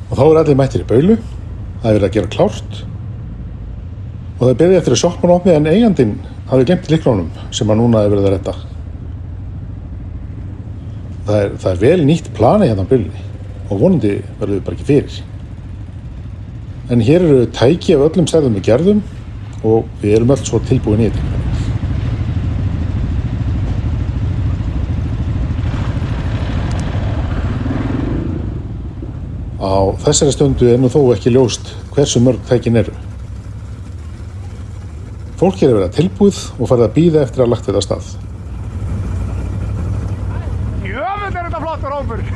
Og þá allir mættir í baulu, það verið að gera klárt og það beðið eftir að sjoppan opni en eigandinn hafði glemt lyklunum sem að núna verið að redda. Það er vel nýtt plani hérna á baulunni og vonandi verður bara ekki fyrir. En hér eru tæki af öllum stærðum við gerðum og við erum öll svo tilbúin í þetta. Á þessari stundu er nú þó ekki ljóst hversu mörg tækin eru. Fólk er að vera tilbúið og farið að bíða eftir að lagt þetta af stað. Jöfull er þetta flottur hópur!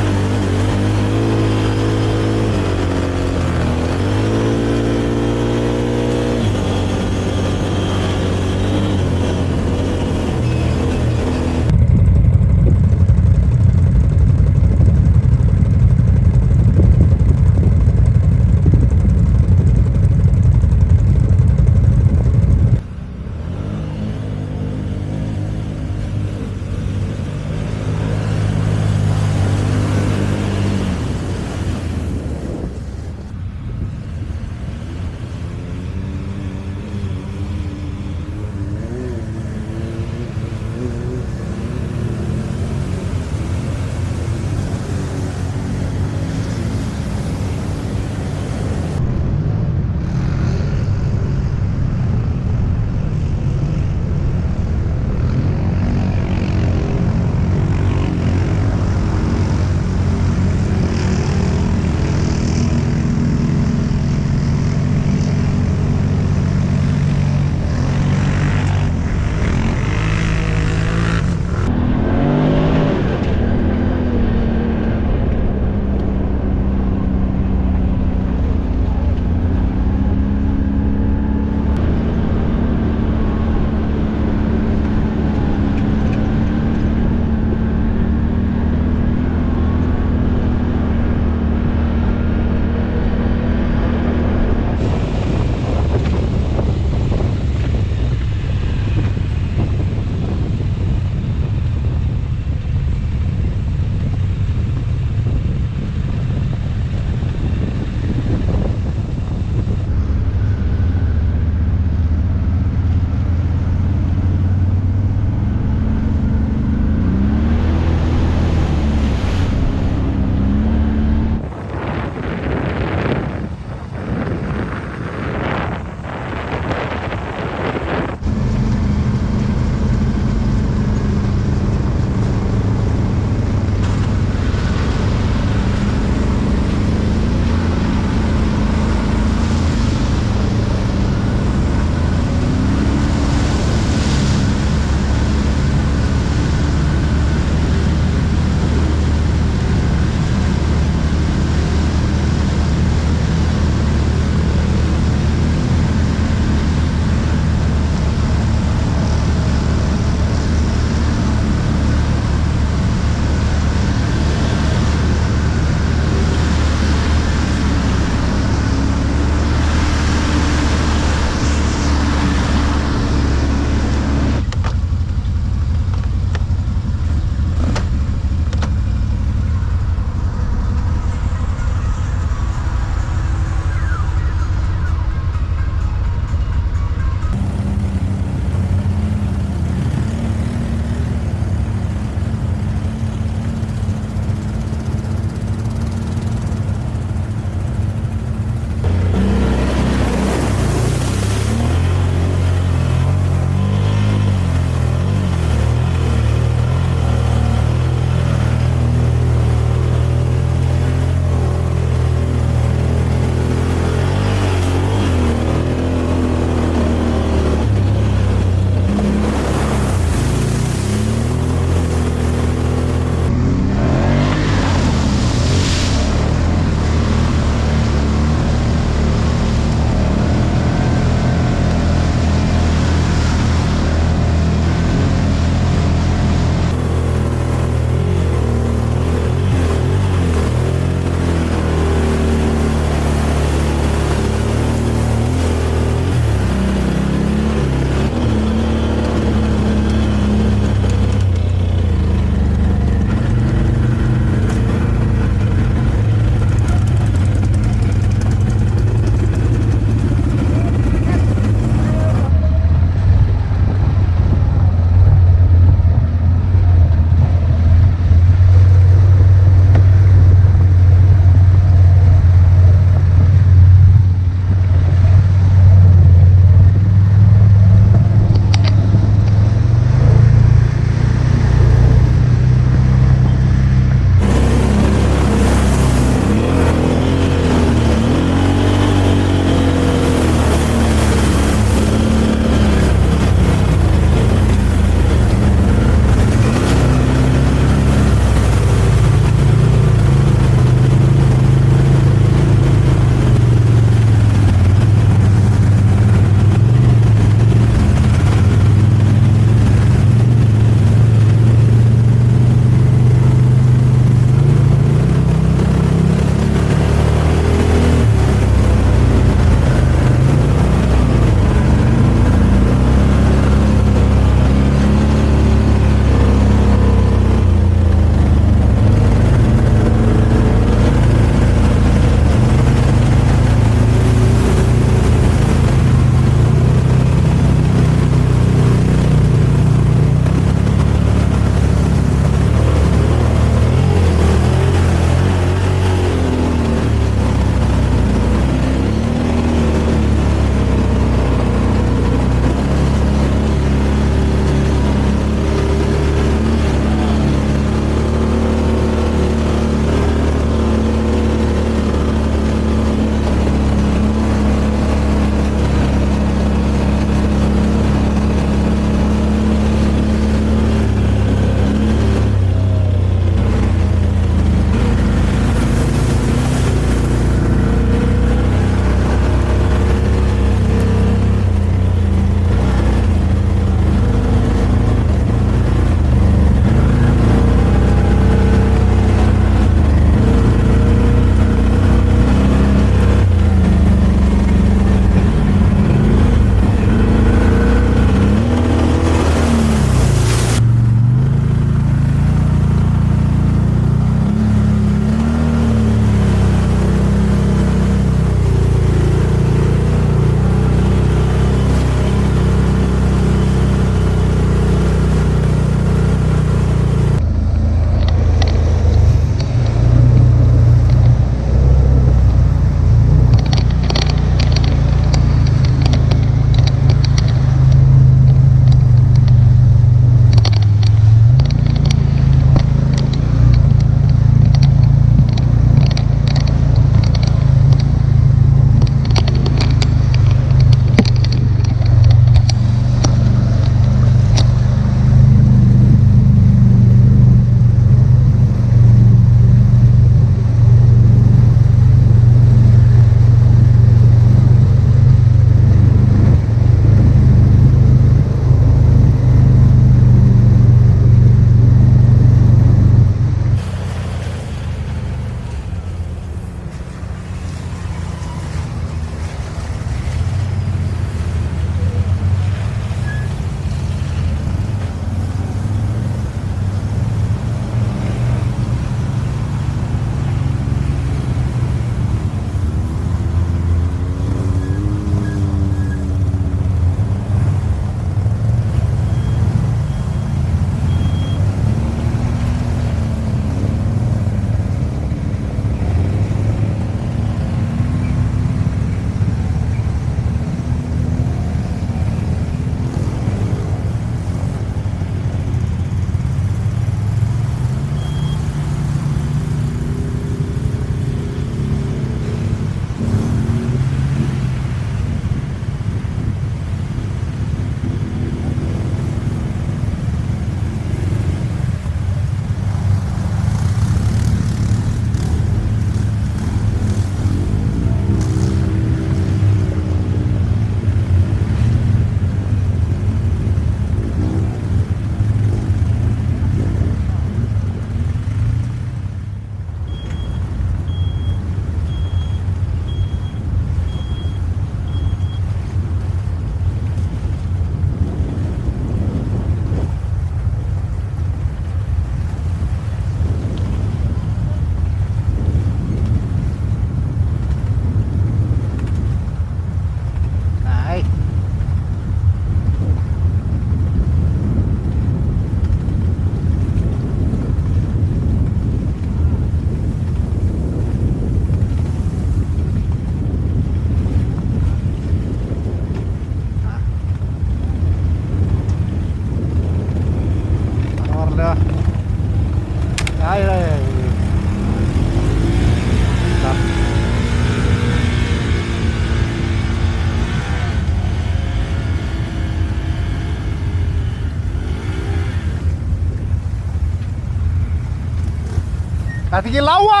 Þetta ekki lága?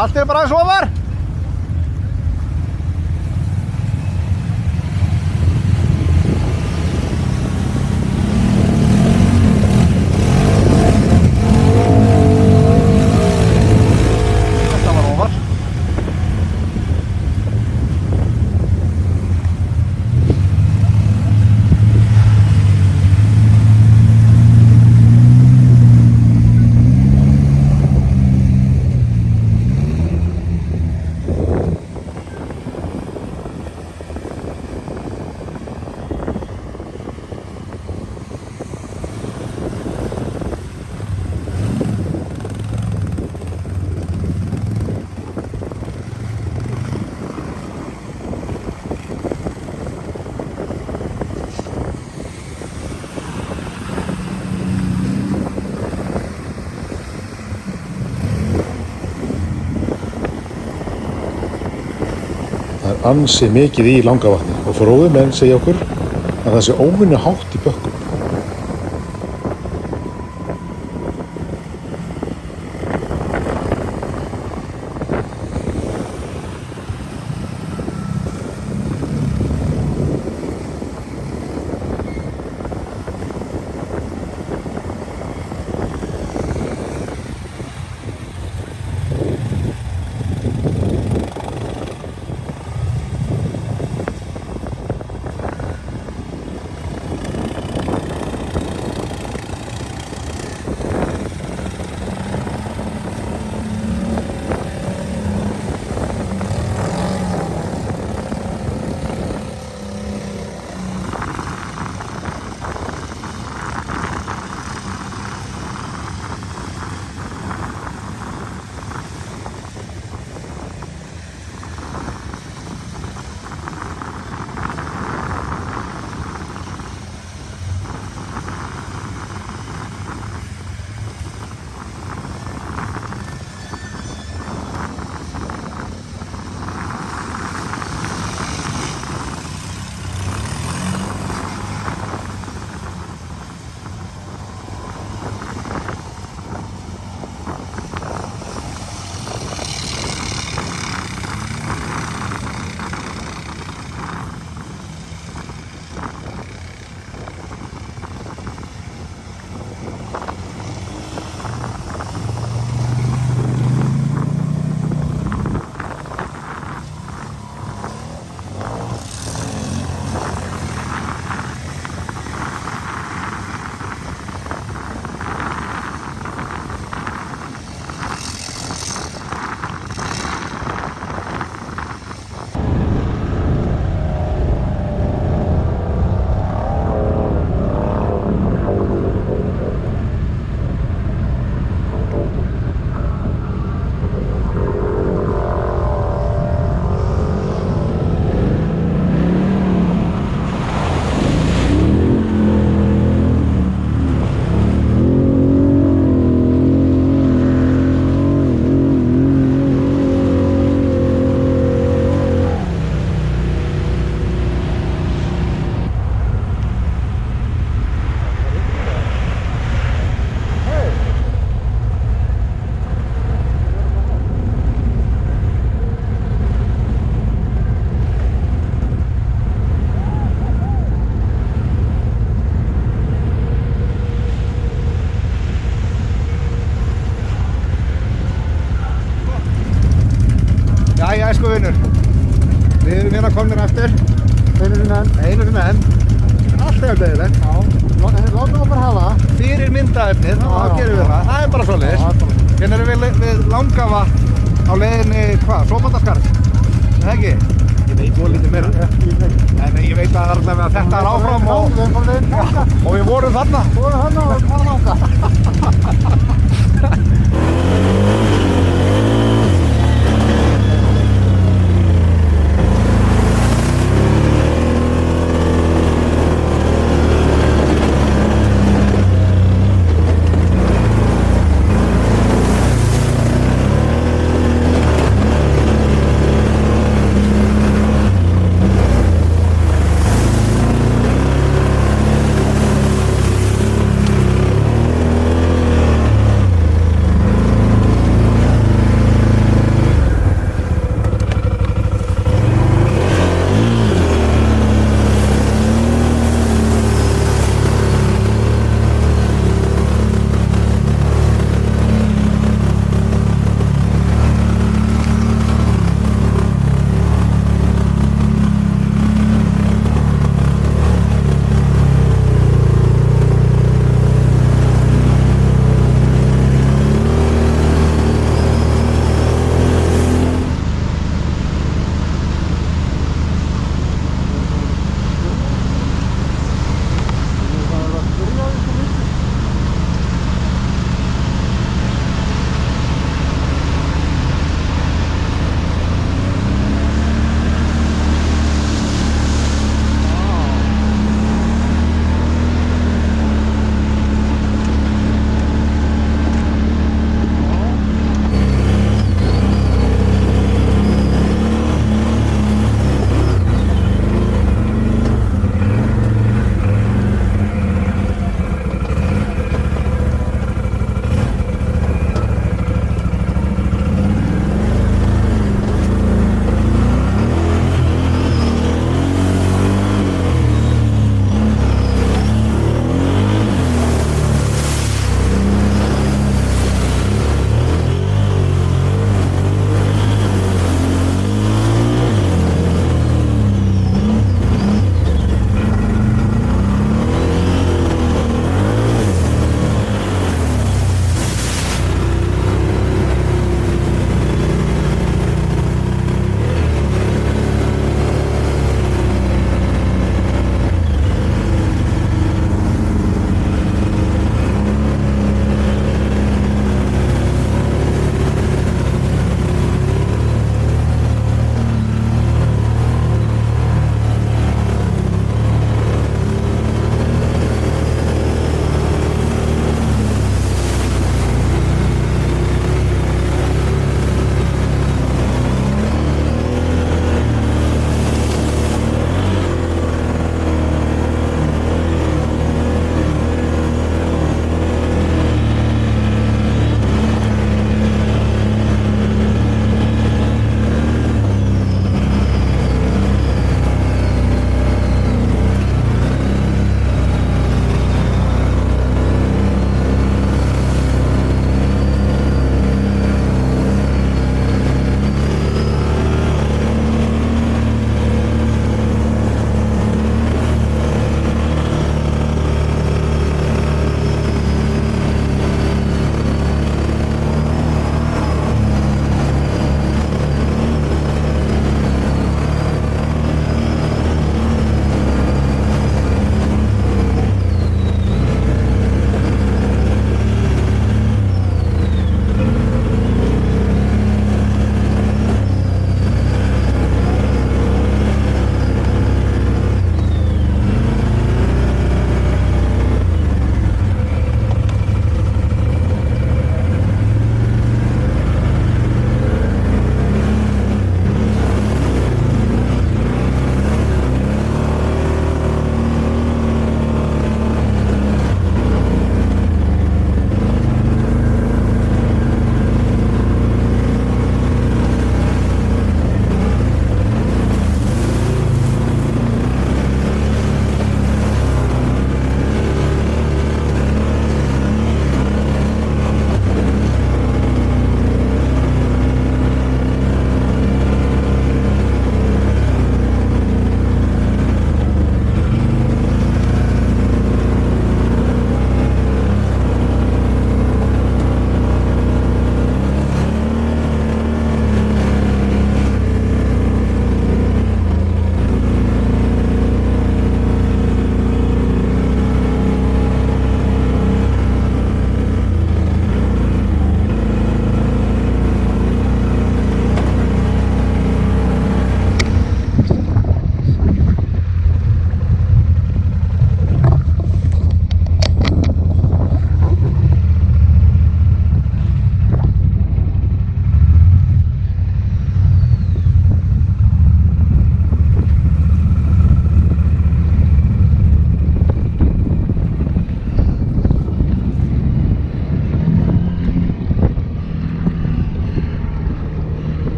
Allt er bara eins og var. Þetta var ofar. Það er ansi mikið í Langavatni og fróðimenn segja okkur að það sé óvenju hátt í bökkum. Jæja, sko vinnur. Við erum hérna komnir eftir. Einu sinni enn. Allt er beðilegt. Já. Látum við bara hafa það. Fyrir myndaefnið, þá gerum við það. Það er bara svoleiðis. Hérna erum við Langavatn á leiðinni, hvað? Sóbandaskarð? Er það ekki? Ég veit svo lítið meira. En ég veit að þetta er áfram og við vorum þarna. Og það langa.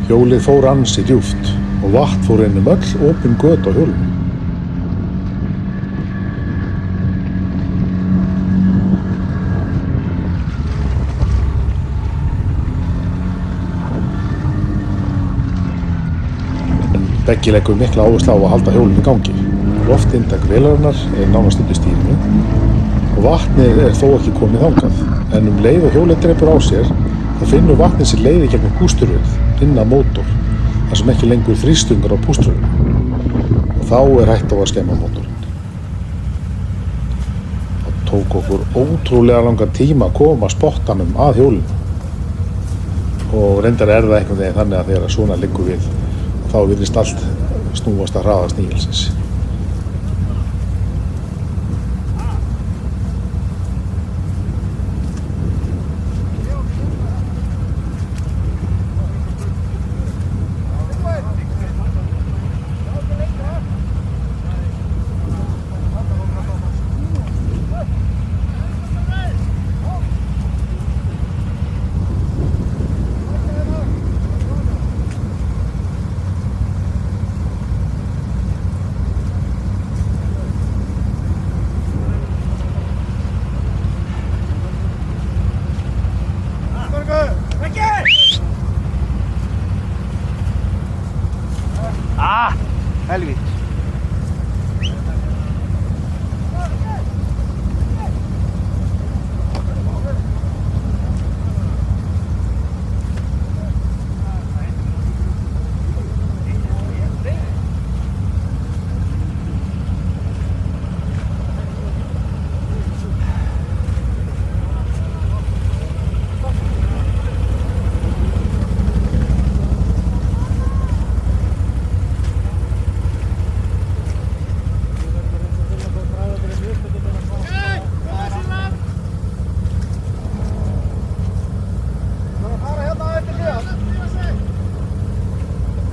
Hjólið fór ansi djúpt og vatn fór inn öll opin göt á hjólinu. En Beggi leggur mikla áherslu á að halda hjólinu í gangi. Loftinntak vélarinnar nánast undir stýrinu og vatnið þó ekki komið þangað. En leið og hjólið drepur á sér, þá finnur vatnið sér leiði gegnum pústuröð inn að mótor, þar sem ekki lengur þrýstungur á pústuröðinu. Og þá hægt á að skemma mótorinn. Það tók okkur ótrúlega langan tíma að koma spottanum að hjólinu. Og reyndar það einhvern veginn þannig að þegar svona liggur við, þá virðist allt snúast að hraða snígilsins. Helvíti.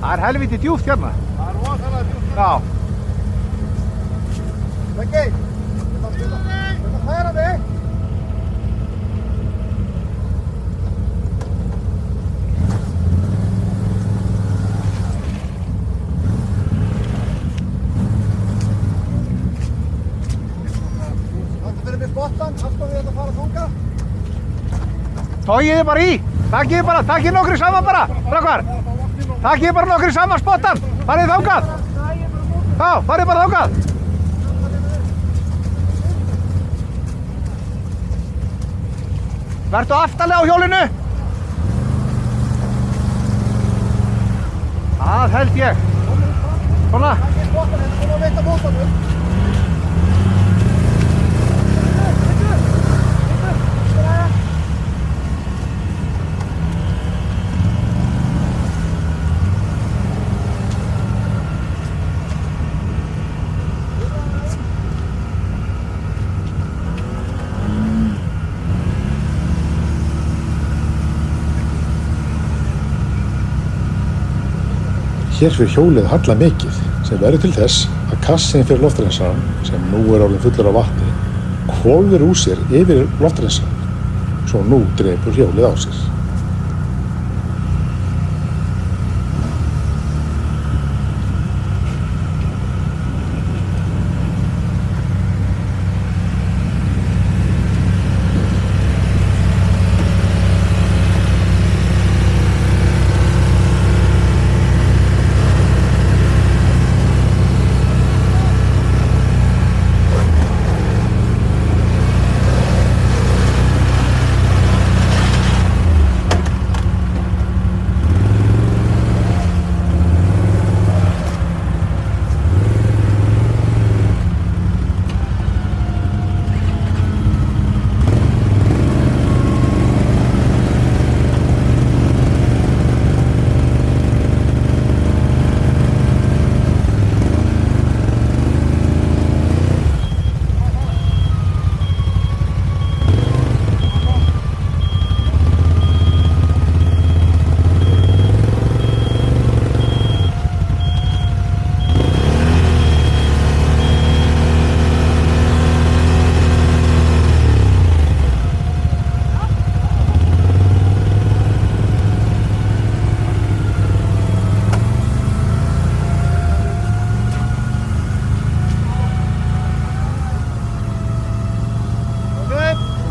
Það helviti djúpt hérna. Það rosalega djúpt. Já. Beggi, þetta færa þig. Þetta fyrir mig spottan, aftur við þetta fara að þunga. Tókið þið bara í. Takkið nokkri saman bara. Strákar. Takkið bara nokkri saman spottan. Farið þangað. Já, farið bara þangað. Vertu aftarlega á hjólinu. Það held ég. Svona. Takkið spottan, þetta er að veita mótanum. Hér fyrir hjólið halla mikið sem verður til þess að kassinn fyrir loftrensarann, sem nú orðinn fullur af vatni, hvolfir úr sér yfir loftrensarann, svo nú drepur hjólið á sér.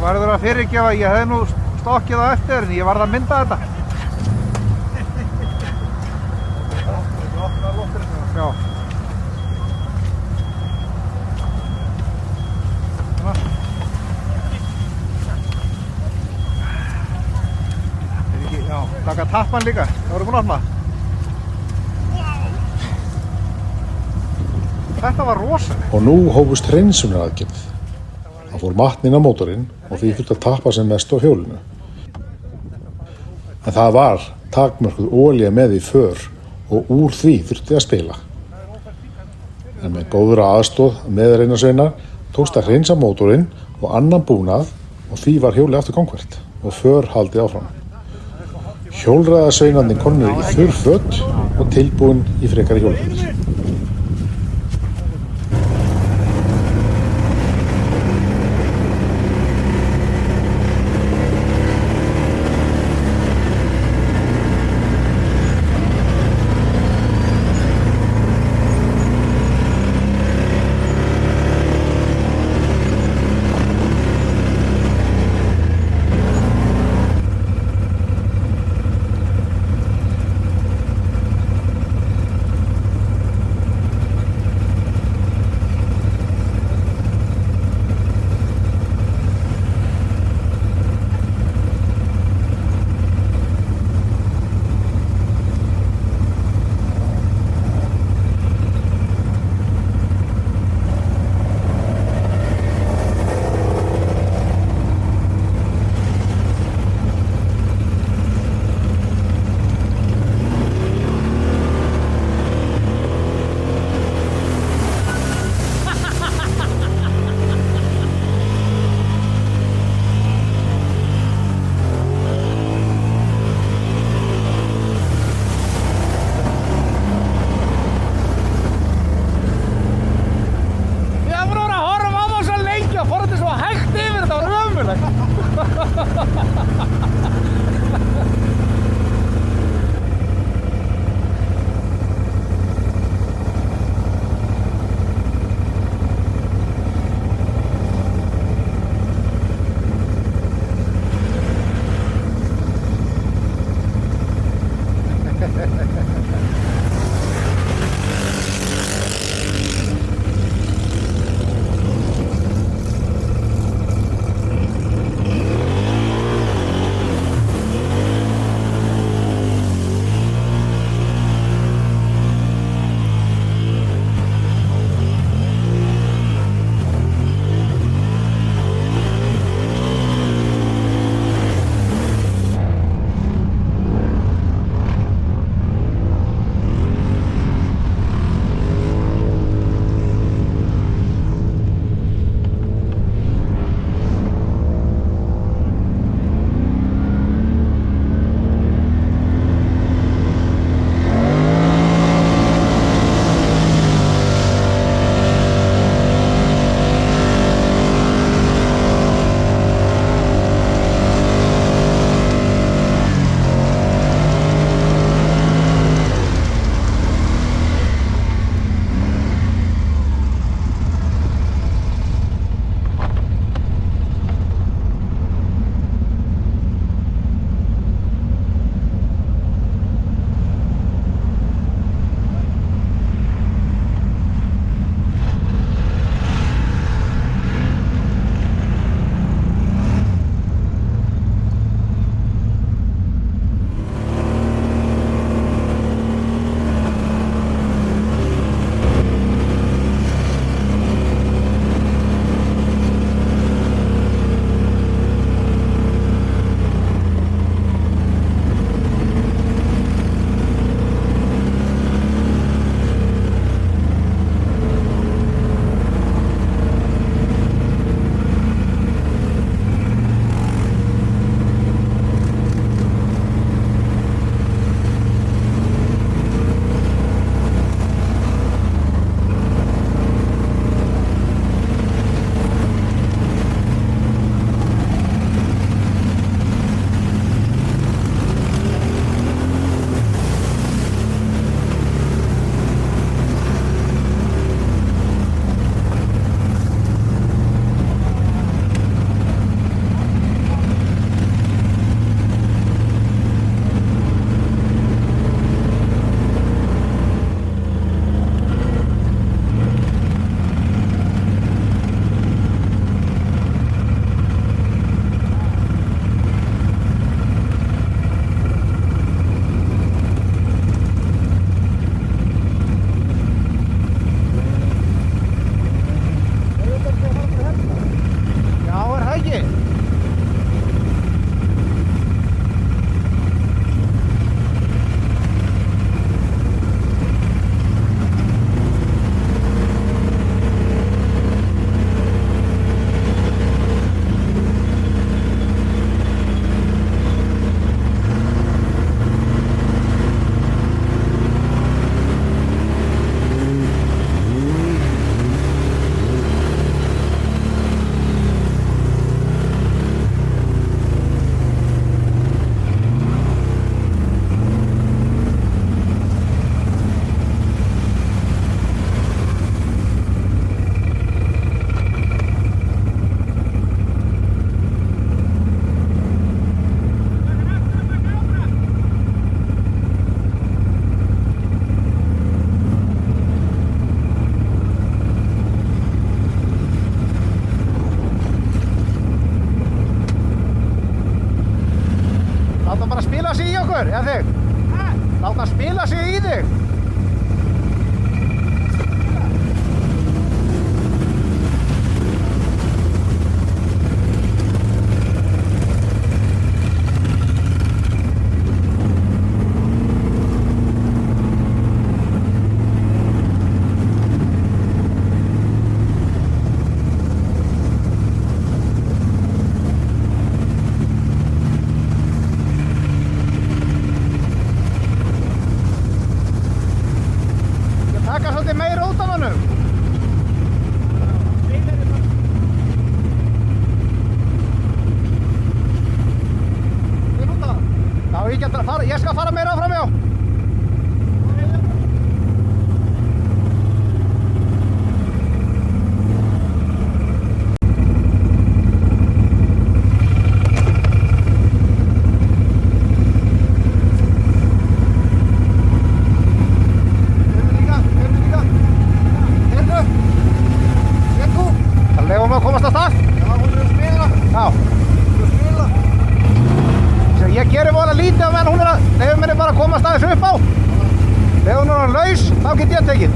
verður að fyrirgefa, ég hefði nú stokkið á eftir en ég varð að mynda þetta. Já. Já, taka tappan líka. Það voru búin að opna. Þetta var rosalega. Og nú hófust hreinsunaraðgerð. Það fór matn inn á mótorinn og því þurfti að tappa sem mest á hjólinu. En það var takmörkuð olía með í för og úr því þurfti að spila. En með góðra aðstoð með reynasveina tókst að hreinsa mótorinn og annan búnað og því var hjólið aftur gangvært og för haldið áfram. Hjólræðasveinarnir komnir í þurr föt og tilbúin í frekari hjólferðir. vinur, eða þig? Láta hann spila sig í þig. Taka svolítið meira út af hannum. Já, ég skal fara meira framjá. Leifum að komast að stað? Já, hún er að spila. Já. Hún er að spila. Sem ég gerir vola lítið á meðan hún er að leifum henni bara að komast aðeins upp á. Ef hún er hann laus, þá get ég tekið.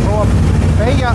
Og beigja.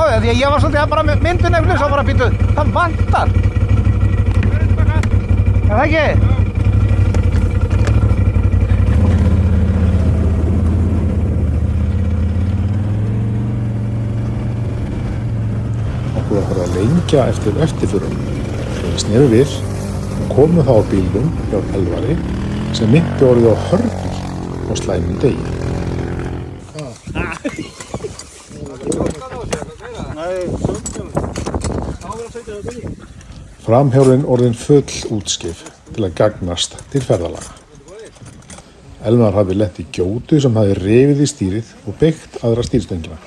því að ég var svolítið bara með myndun eftir svo bara býtu, það vantar. Er það ekki? Okkur var bara að lengja eftir eftirförum. Við snerum við og komum þá á bílnum hjá Elvari sem myndi orðið á hörðu á slæmum degi. Framhjólinn orðin full útskif til að gagnast til ferðalaga. Elvar hafði lent í gjótu sem hafði rifið í stýrið og beygt aðra stýrstöngina.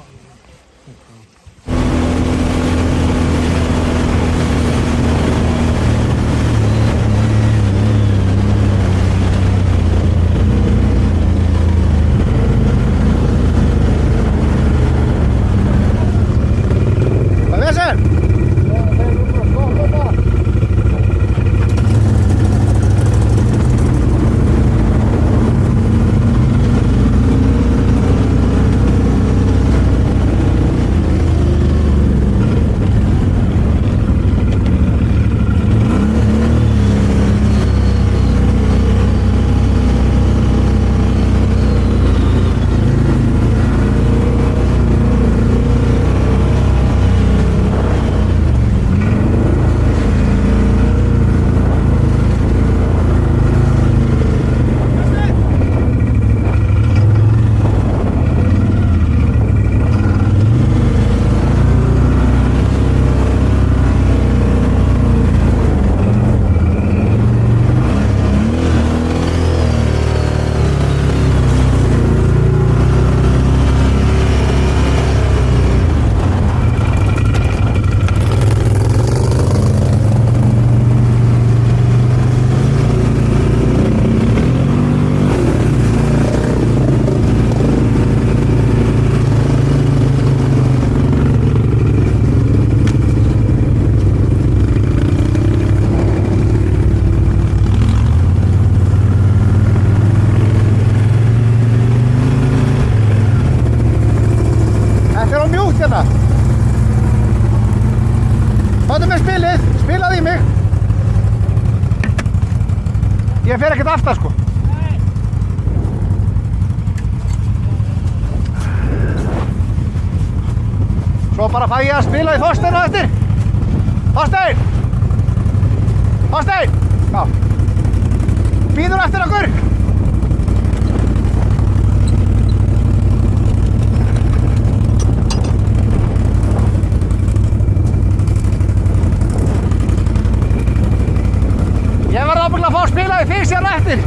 Hvað með spilið? Spilaði í mig. Ég fer ekkert aftar sko. Svo bara fæ ég að spila í Þorstein á eftir. Þorstein! Þorstein! Já. Bíður eftir okkur. Ég verð ábyggilega að fá að spila í því sér eftir.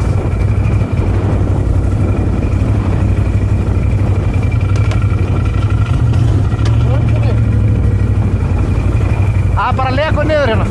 Það bara lekur niður hérna.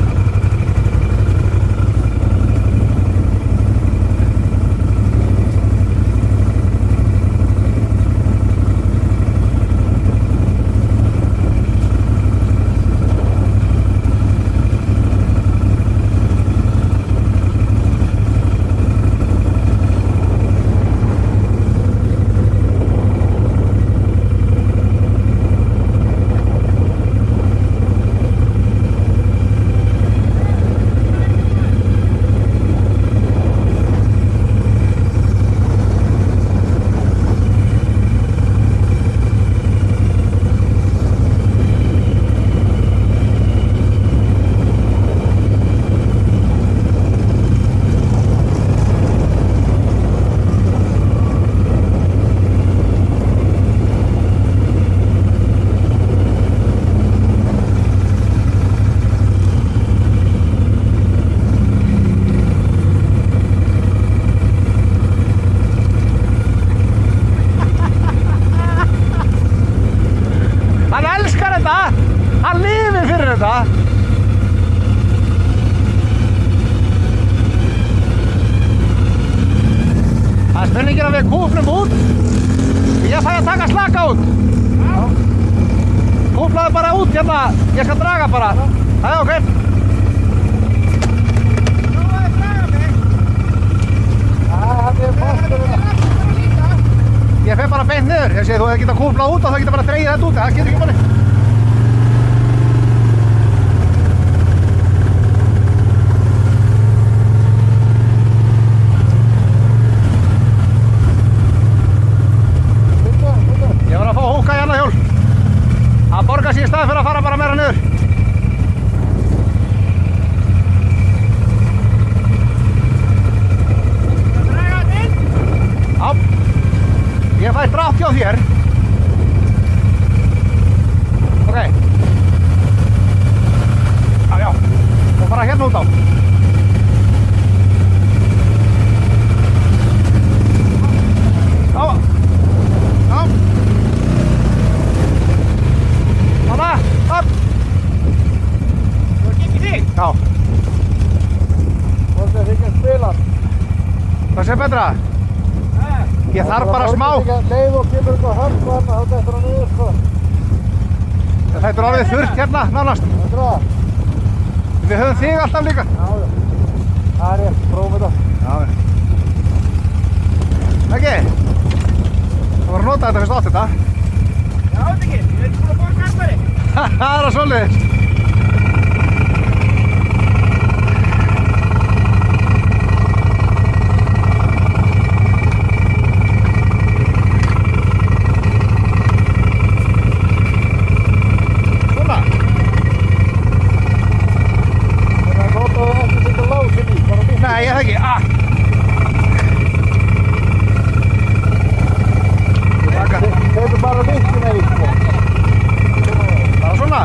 Hann lifir fyrir þetta. Það er spurningin að við kúflum út. Ég fæ að taka slaka út. Kúflaðu bara út hérna. Ég skal draga bara. Það er ok. Ég fer bara beint niður. Ég segi þú hefði getað kúflað út og það geta bara dreigið þetta út. Það getur ekki bara. Ég fæ drátt hjá þér. Ok. Já. Og fara hérna út á. Já. Þannig, upp. Það gekk í þig. Já. Hvort er ekki að spila? Það sé betra. Ég þarf bara smá. Leið og kemur upp á höfn þarna, þá dettur hann niður sko. Það er orðið þurrt hérna, nánast. Það er það. Við höfum þig alltaf líka. Já. Það er rétt, prófum þetta. Já. Ekki? Það var að nota þetta fyrst átt þetta. Já, þetta ekki. Ég er ekki búin að borga kastari. Það er að svoleiðis. Svona. Það er gott að það ekki setja lásin í, bara mitt. Nei, ég það ekki. Þetta er bara vittin eða sko. Það er svona.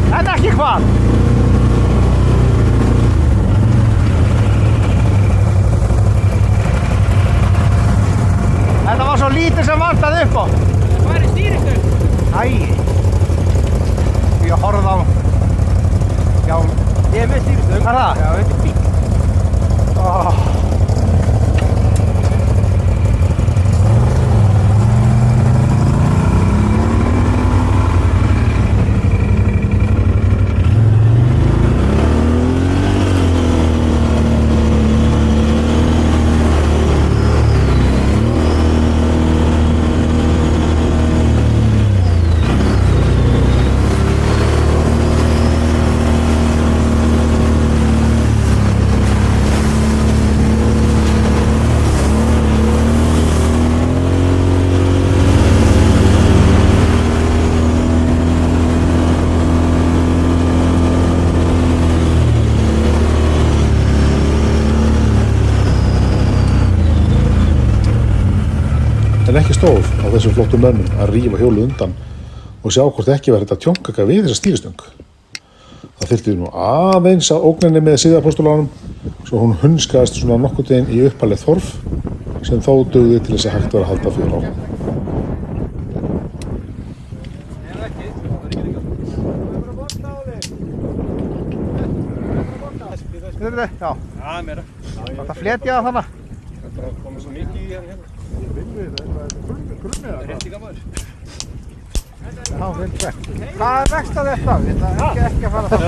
Þetta er ekki hvað? Þetta var svo lítið sem vantaði upp á. Það var í stýristöng. Æ. Ég horfði á. Já. Ég er með stýristöng. Hvað er það? Já, þetta er fínt. En ekki stóð á þessum flottu mönnum að rífa hjólið undan og sjá hvort ekki var þetta tjónkaka við þessa stýristöng. Það þyrfti nú aðeins að ógninni með siðapóstulanum svo hún hunskaðist svona nokkurn veginn í uppalið þorf sem þó dugði til þess að hægt var að halda fyrir áfram. Þetta er já. Já, meira. Þetta fletja það þannig. Það komið svo mikið í hérna. Rétti gammaður. Já, vel gert. Hvað er vext að þetta? Við ætlum ekki að fara það.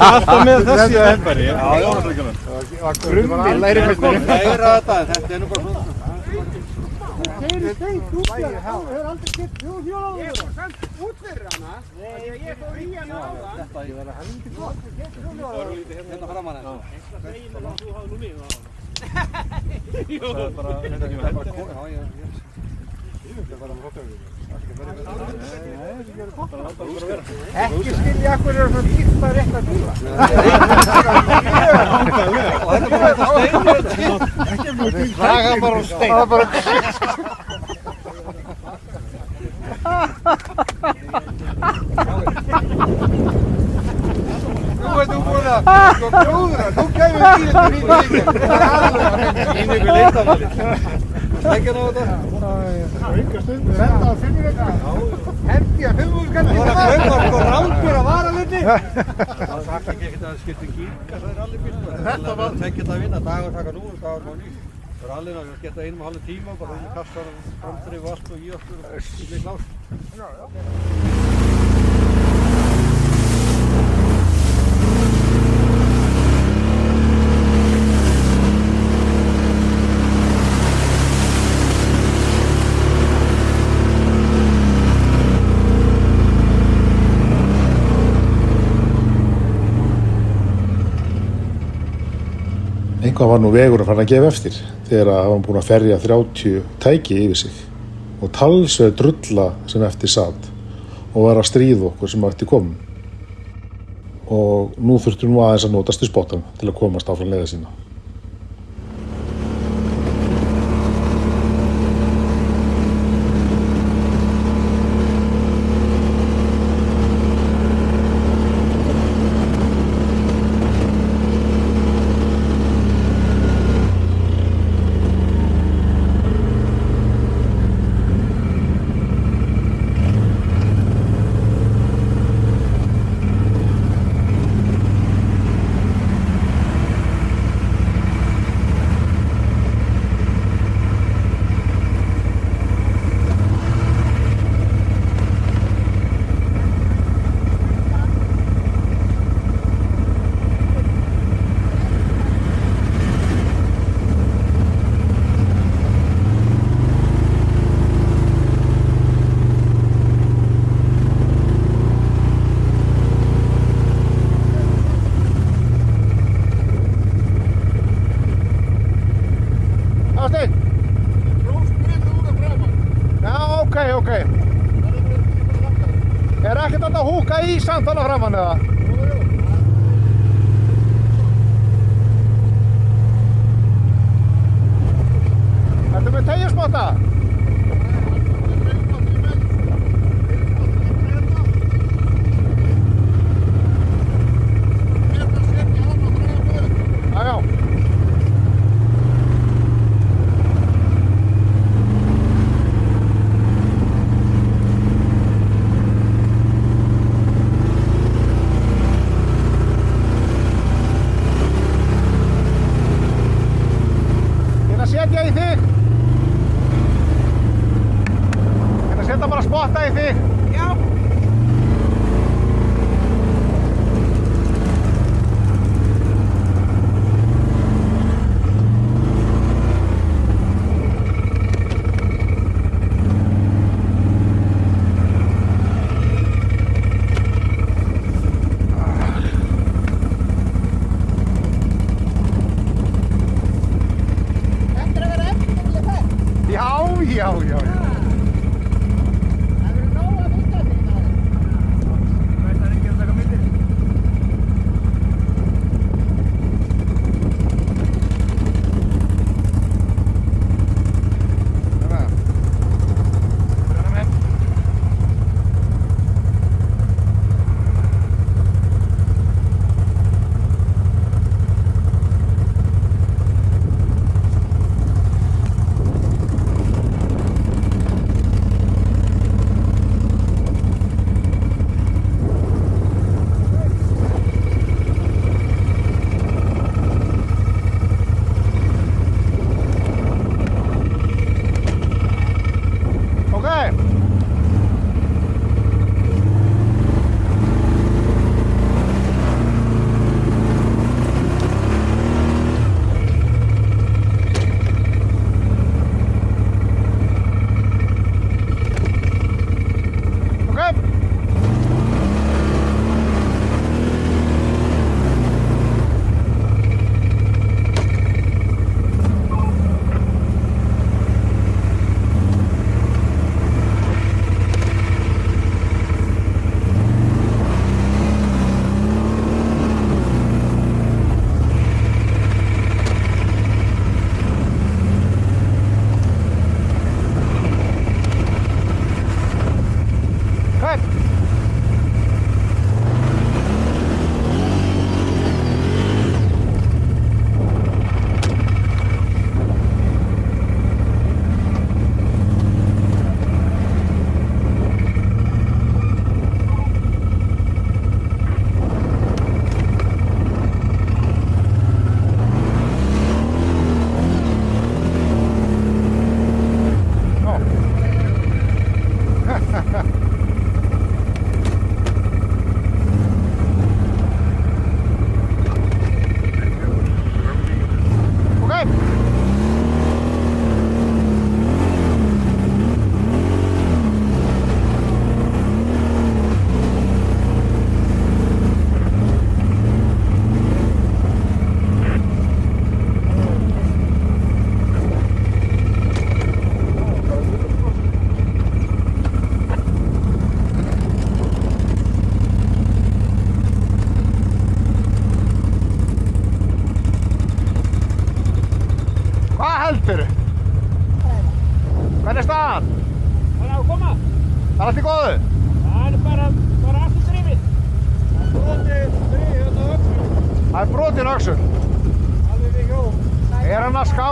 Alltaf með þessi hendbæri. Já, já. Það var grunni læri með Það er þetta er nú bara svona. Þú hefur aldrei keypt hjóla á þér. Ég var samt út fyrir hana. Ég fór í hana á það. Þetta er helviti gott. Það var lítið hérna framan henni. Þú hafði nú mig á hana. Það er bara þetta ekki með hendbæri. Já, ég. ekki skilja af hverju svona dýrt að rétta bíla. Draga bara úr stein. Nú ert þú búinn að gróðra, nú kemur bílinn til mín líka. Ín ykkur leitafæli. Ekki ná þetta. Senda á 5 minútur. Hendi að 5 minútur kannski. Það var að kaupa sko rángur að varalundi. Það sagt ekki ekkert að það skipti gíka, það er allir bílum. Þetta var tveggjart að vinna, dagur taka nú og dagur má nýtt. Það er allir að geta 1,5 tíma, bara þessi kassar, framdrif, vask og í okkur og yllir klás. Eitthvað var nú vegur að fara að gefa eftir þegar að hann búin að ferja 30 tæki yfir sig og talsveð drulla sem eftir satt og var að stríða okkur sem eftir komum. Og nú þurftum við aðeins að notast í spottan til að komast áfram leiða sína. Ok. Ekkert að húka í samt þarna framan eða? Ertu með teygjuspotta? Já. Setja í þig. Setja bara spotta í þig. Já. Já. Það verður nóg að mynda fyrir það. Það er ekki að taka myndir. útfyrir. Hvernig er staðan? Það er að koma. Það er allt í góðu? Það er bara aftur drifið. Það er drifið hérna öxul. Það er brotin öxul. Alveg við hjól. Er hann að ská...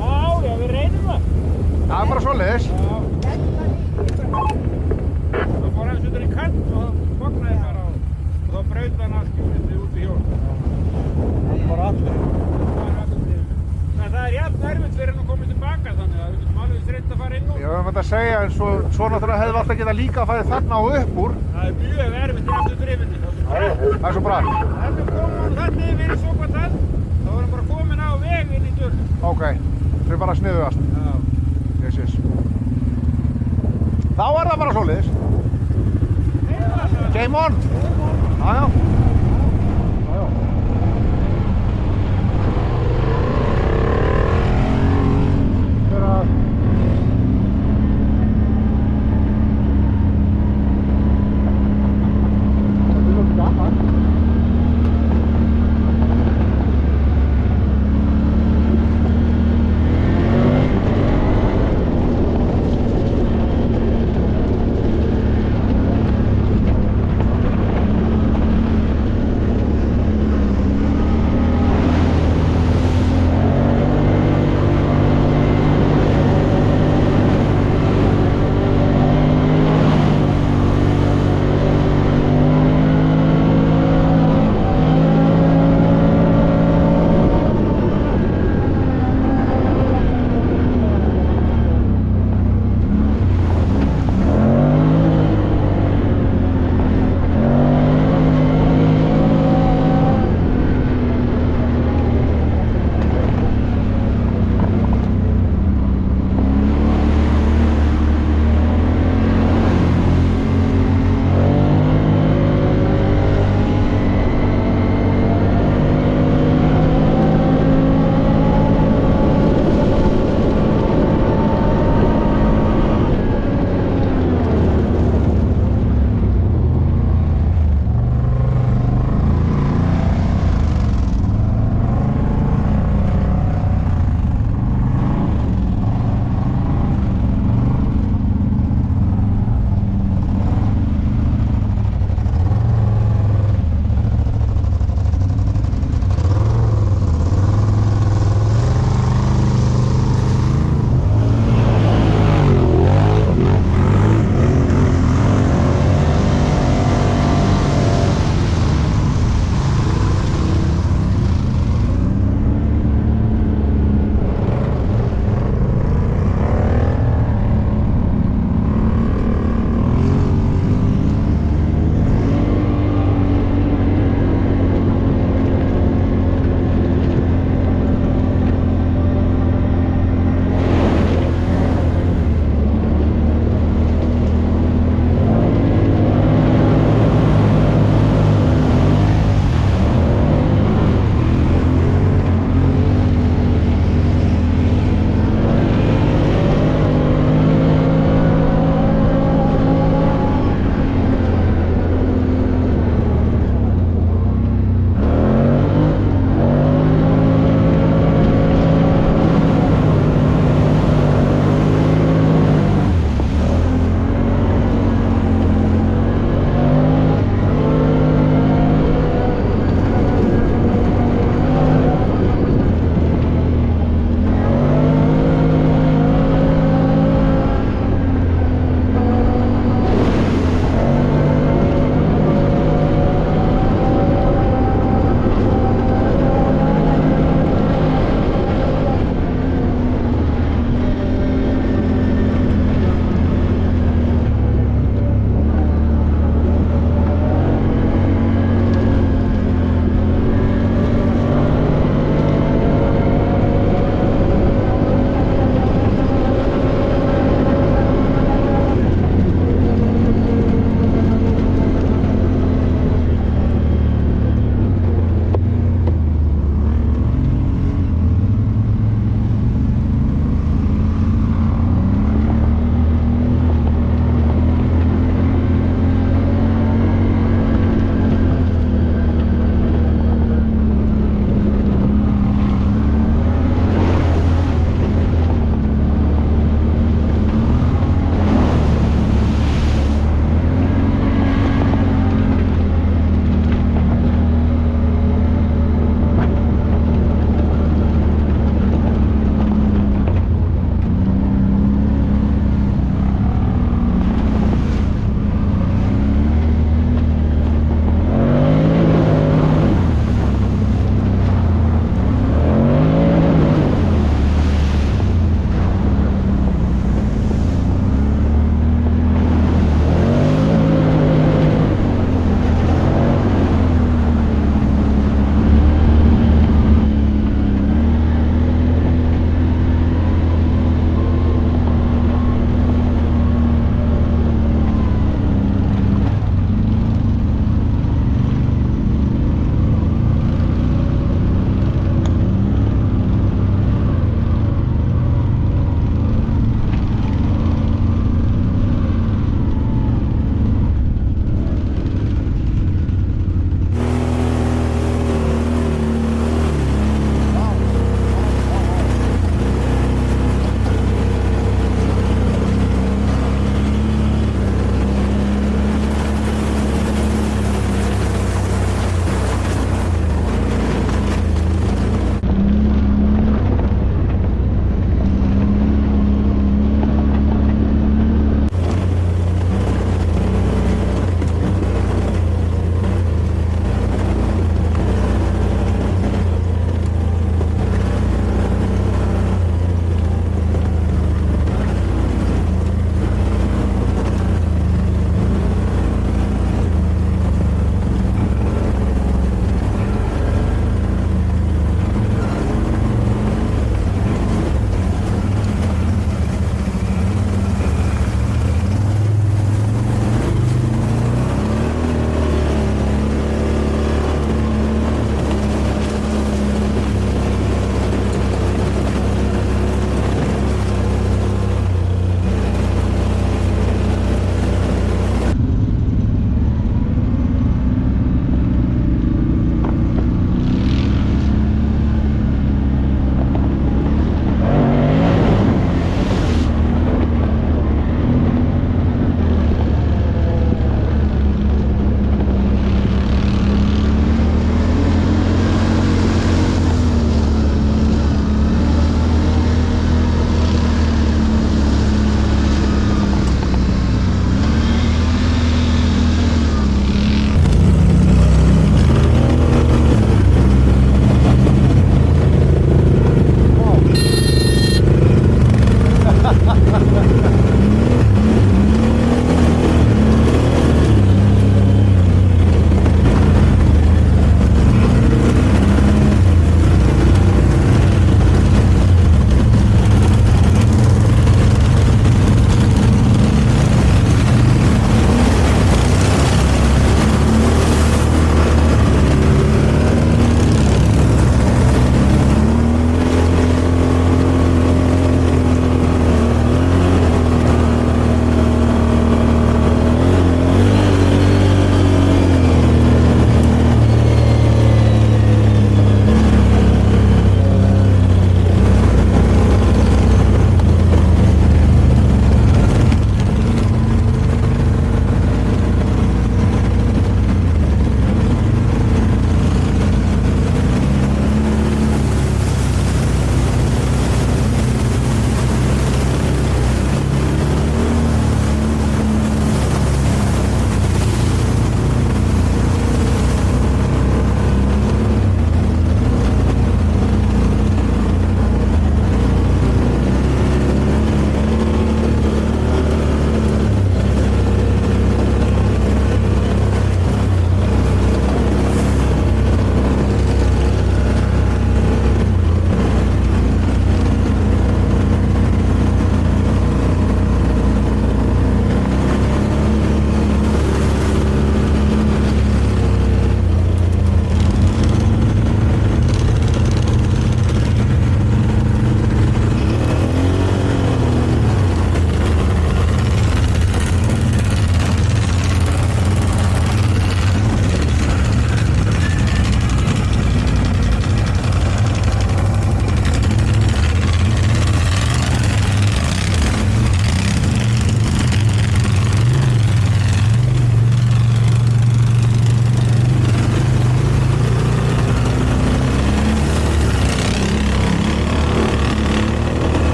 Já, við reynum það. Það er bara svoleiðis. Það fór aðeins undir í kant og það bognaði bara og þá braut hann allt hjólið út í hjól. Bara allir. Það er jafn erfitt fyrir hann að koma tilbaka þannig að við getum alveg reynt að fara inn og... Ég hef þetta að segja en svo náttúrulega hefði við alltaf getað líka að fara þarna og upp úr. Það er mjög erfitt í aftur drifinni. Það er svo bra. Þetta kom hann þarna yfir í Sokvatal, þá var hann bara komin á veg inn í dörr. Ok, þau er bara sniðugast. Já. Jesus. Þá er það bara svoleiðis. Game on! Já.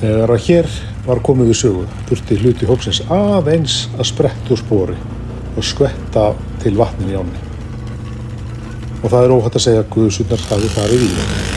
Þegar að hér var komið við sögu þurfti hluti hópsins aðeins að spretta úr spori og skvetta til vatninu í ánni. Og það er óhætt að segja að guðsundar hafi farið í það.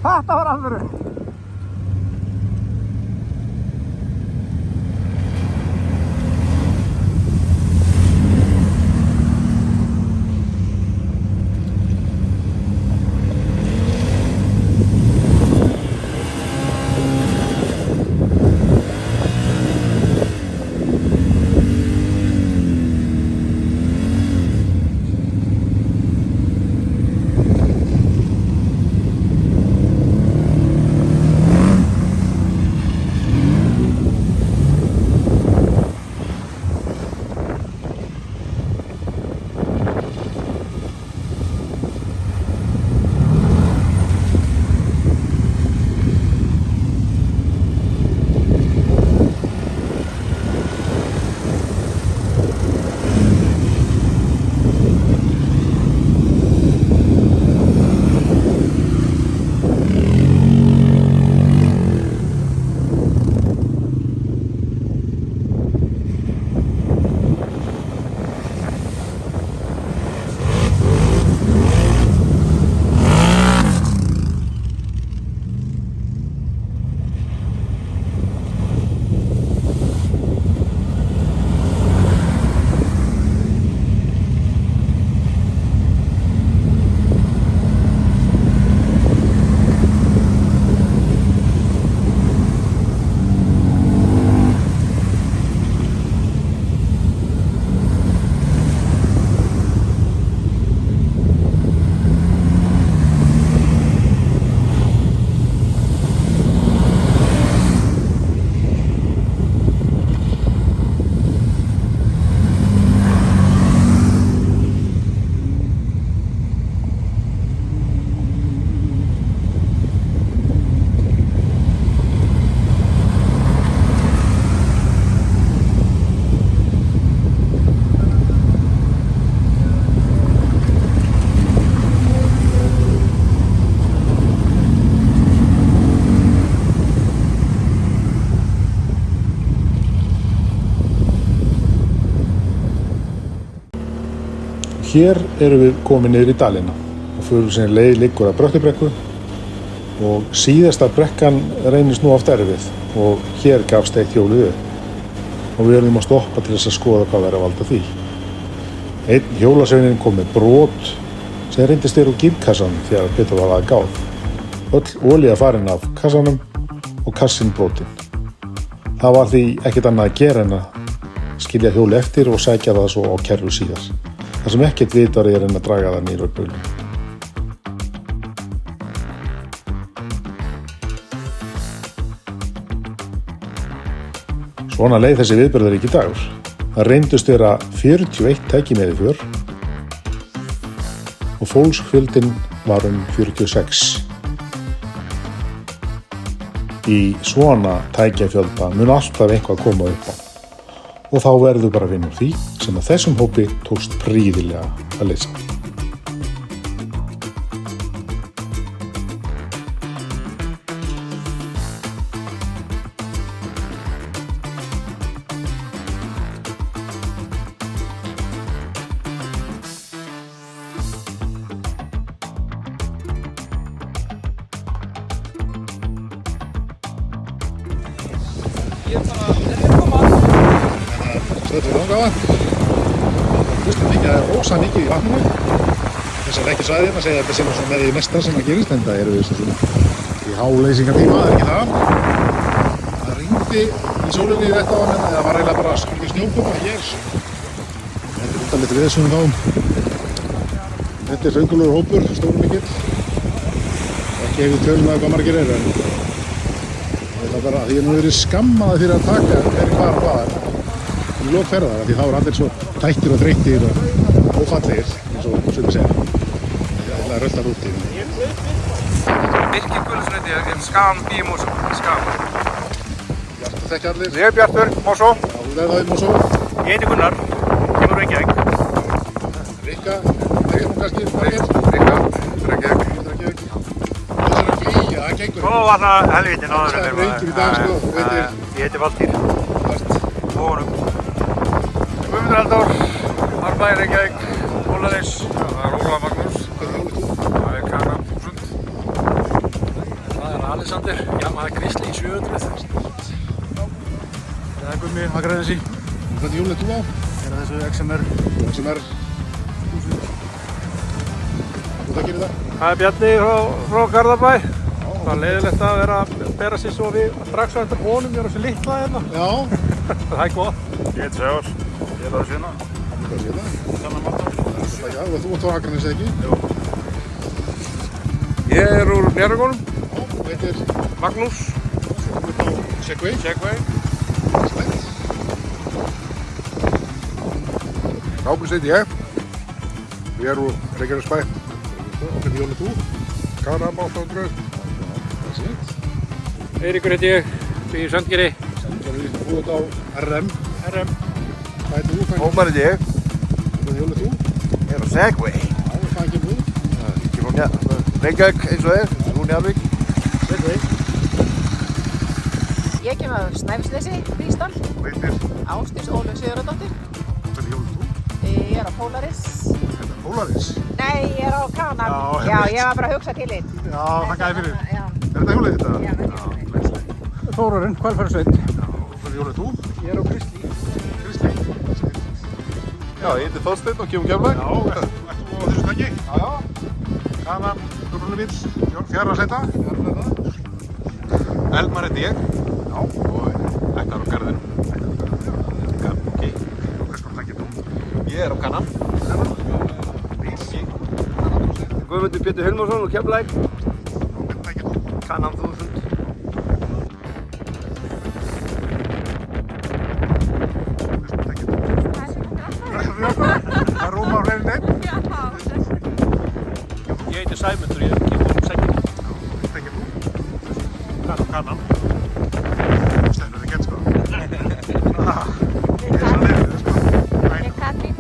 Þetta var alvöru. Hér erum við komin niður í dalina og fyrir sem leið liggur að Bröttubrekku og síðasta brekkan reynist nú oft erfið og hér gafst eitt hjólið upp og við erum að stoppa til þess að skoða hvað verður að valda því. Einn hjólasveininn kom með brot sem reyndist úr gírkassanum þegar betur var að gáð. Öll olía farin af kassanum og kassinn brotinn. Það var því ekkert annað að gera en að skilja hjóli eftir og sækja það svo á kerru síðar. Það sem ekkert vitar er en að draga það niður á baulinu. Svona leið þessi viðburðaríki dagur. Það reyndust vera 41 tæki með í för og fólksfjöldinn var 46. Í svona tækjafjölda mun alltaf eitthvað koma upp á og þá verður bara að vinna úr því sem að þessum hópi tókst prýðilega að leysa. Þetta er langafa. Hlustum ekki að rosa mikið í vatninu. Þess að ekki svæðið að segja að þetta sé nú svona með því mesta sem að gerist, en það eru við svona í háleysingartíma, það er ekki það. Það rigndi í sólinni í þetta á hann, eða var eiginlega bara svolítið snjókoma hér. Þetta er undarlegt við þessum þá. Þetta er hraunkulegur hópur, stórum mikill. Ekki hefur tölum að hvað margir eru, en ég ætla bara, því ég nú verið skammaði fyrir að taka hvar og hvaðar. Í lok ferðar, því þá eru allir svo tættir og þreyttir og ófallegir, eins og sumir segja. Það er röltar úti. Birkir Guðlusson heiti ég, Skam í Mosó. Skam. Bjartur þekki allir. Ég er Bjartur, Mosó. Já, þú er það í Mosó. Ég heiti Gunnar, kemur Reykjavík. Rikka, þegar hún kannski margir. Rikka, Reykjavík. Það er ekki í, það gengur. Ó, þarna helviti náður. Það er reyngjum í dag, sko. Ég heiti Valtýr. Vart. Mónum. Guðmundur Halldór, Árbæði Reykjavík, Ólaðis. Það er Óla Magnús. Hvað hjálpar þú? Það er Kana 1000. Það er Alexander, Yamaha Grizzly 700. Það er Gummi Akranesi. Hvað hjólið þú á? Það er þessu XMR. XMR 1000. Þú þekkir þetta? Það er Bjarni frá Garðabæ. Það er leiðilegt að vera að bera sér svo við strax á eftir honum, ég er þessu litla hérna. Já. Það er gott. Ég heiti Sævar. Ég er það að svinna. Hvað sé það? Sanna Marta. Já, og þú ert á Akranesi ekki? Jú. Ég er úr Njárvíkonum. Já, þú heitir? Magnús. Þú ert á Segway? Segway. Slætt. Ágúst heiti ég. Ég er úr Reykjanesbæ. Hvernig hjólið þú? Kana 800. Það sé. Eiríkur heiti ég. Býr í Sandgerði. Þú ert á RM. RM. Hvað heitir þú? Ómar heiti ég. Hvernig hjólið þú? Ég er á Segway. Já, hvað kemur þú? Ég er frá Reykjavík eins og þér. Úr Njarðvík. Segway. Ég kem af Snæfellsnesi, Hrísdal, Heitir? Ásdís Ólöf Sigurðardóttir. Hvernig hjólið þú? Ég er á Polaris. Þetta er Polaris. Nei, ég er á Kanan. Já, ég var bara að hugsa til þín. Já, þakka þér fyrir. Já, Er þetta hjólið þetta? já, þetta er hjólið. Þórarinn, Hvalfjörðarsveit. Hvernig hjólið þú? Ég er á Grizzly. Kristli. Já, ég heiti Þorsteinn og kemur Keflavík. Já, ert þú á þessu stakki? Já. Kana, Brunubíl, fjara seta. Elmar heiti ég. Já. Og ættar á Garðinum. Ok. Hvers konar stakki þú? Ég er á Kanan. Guðmundur Pétur Hilmarsson og Keflavík. Hvernig stakki þú? Kana 1000. Það rúmar fleiri neitt. Ég heiti Sæmundur, ég kemur úr Segway. Hvernig stakki þú? Kanan. Stefnur þig gett, sko. Ég er svo nefnir, sko. Ég er Katrín.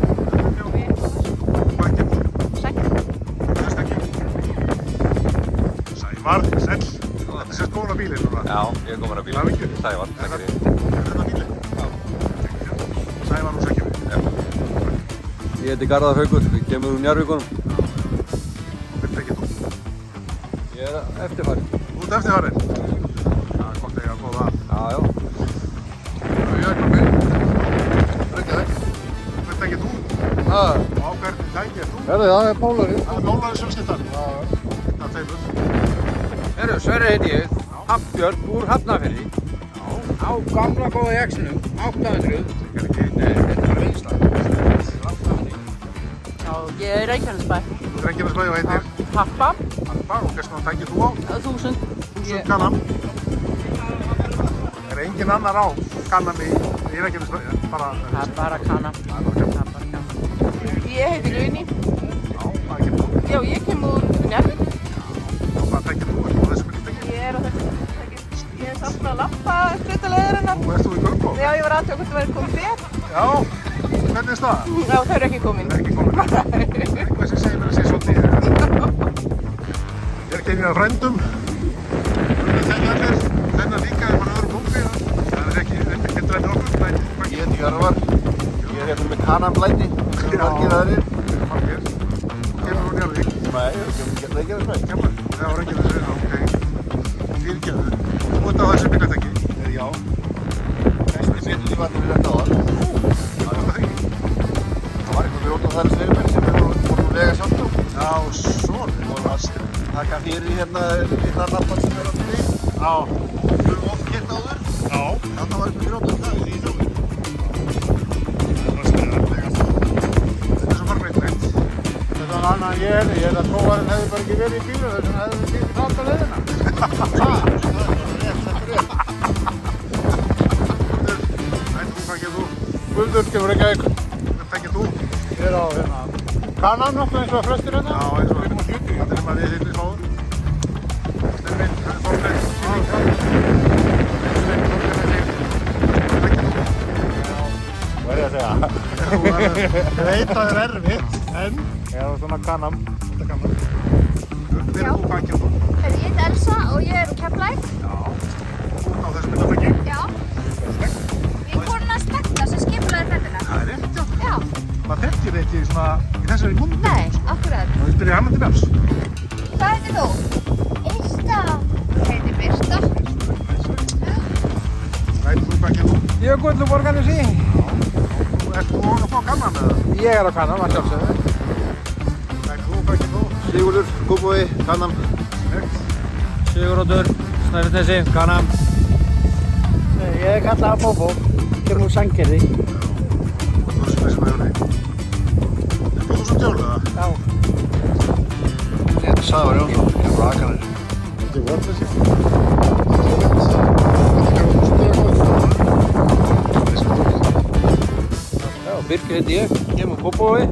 Hvað kemur þú? Sækja. Hvernig stakki? Sævar, sæll. Þetta sést góðan á bílinn núna. Já, ég er komin að bíla. Hamingju. Sævar, takk fyrir. Er þetta bílinn? Já. Sævar og Segway. Já. Ég heiti Garðar Haukur, ég kemur úr Njarðvíkunum. Hvert ekki þú? Ég er eftirfærið. Þú ert eftirfarinn? Já, gott að ég að góða að. Já, já. Ég er komið. Reykjavík. Hvert ekki þú? Á hvernig tæki er þú? Herðu, það er Pólari. Það er Pólari fjölskyldan. Það teimur. Herru, Sverri heiti ég, Hafnbjörn úr Hafnarfirði. Á gamla góða Jacksinum, 800. Nei, þetta er bara reynsla. Já, ég er í Reykjanesbæ. Þú er Reykjanesbæ og heitir? Pappa. Pappa, og hvernig tækir þú á? 1000. 1000 kannan. Er engin annar á kannan í Reykjanesbæ? Það er bara kannan. Ég heiti Guðný. Já, hvað kemur þú? Já, ég kem úr Njarðvík. Og hvað tækir þú? Ertu á þessu bíltæki? Ég er á þessu tæki. Ég er samt að lappa hlutuleiðurina. Nú ert þú í Göngó? Já, ég var aðtjók hvort það væri komið fyrr. Já, hvernig er það? Já, þau eru ekki komin. Það er ekki komin. Eitthvað sem segir mér að sé svolítið. Ég er gengið af frændum. Þennan líka er bara öðrum hópi. Það er ekki dræmi okkur. Ég heiti Hjörvar. Ég er hérna með kananblæti. Það eru margir aðrir. Margir. Þú kemur úr Njarðvík. Nei, ég kemur ekki Reykjanesbæ. Kemur. Það var ekki þessu. Ok. Fyrirgefðu. Þú ert á þessu bíltæki. Já. Besti bíll í vatninu þetta áðan. Það var það ekki. Það var eitthvað grjót á þær fyrir mér sem við vorum vega sjálft á. Já, svona. Við vorum að taka fyrir hérna innan lappan sem er á því. Já. Við höfum oft kert áður. Já. Þetta var eitthvað grjót á það í þjóðum. Það er sniðarlega. Þetta er svo farmeitt. Þetta var annað en ég held að prófarinn hefði bara ekki verið í bílu, þess vegna hefði við ekki klárt á leiðina. Hvað gerir þú? Guðbjörn kemur Reykjavík. Hvað tekir þú? Ég er á hérna kannan nokkuð eins og flestir hérna. Já, eins og 570. Það er maður við hittir sláður. Stefnin, Þorleik, Sýning. Hvað er ég að segja? Ég veit að það er erfitt, en ég er á svona kannan. Þetta er gaman. Hver er þú? Hvað gerir þú? Ég heiti Elsa og ég er úr Keflavík. Já. Þú ert á þessu bíltæki. Já. Ég er konan Spekta sem skipulaði ferðina. Það er rétt, já. Já. Maður þekkir þig ekki svona í þessari múndi. Nei, akkurat. Þú spyrir hann til Björns. Hvað heitir þú? Yrsta. Ég heiti Birta. Hvað gerir þú? Ég er gull úr Borgarnesi. Ert þú að fá kannan eða? Ég er á kannan, að sjálfsögðu. Hvað gerir þú? Sigurður, Kópavogi, kannan. Siguroddur, Snæfellsnesi, kannan. Ég er kallað að Bóbó. Kemur úr Sandgerði. Þú ert þessi með hjóli. Er þú svo tjólu eða? Já. Ég heiti Sævar Jónsson, ég er frá Akranes. Þetta er vorflessi. Já, Birkir heiti ég, kemur úr Kópavogi.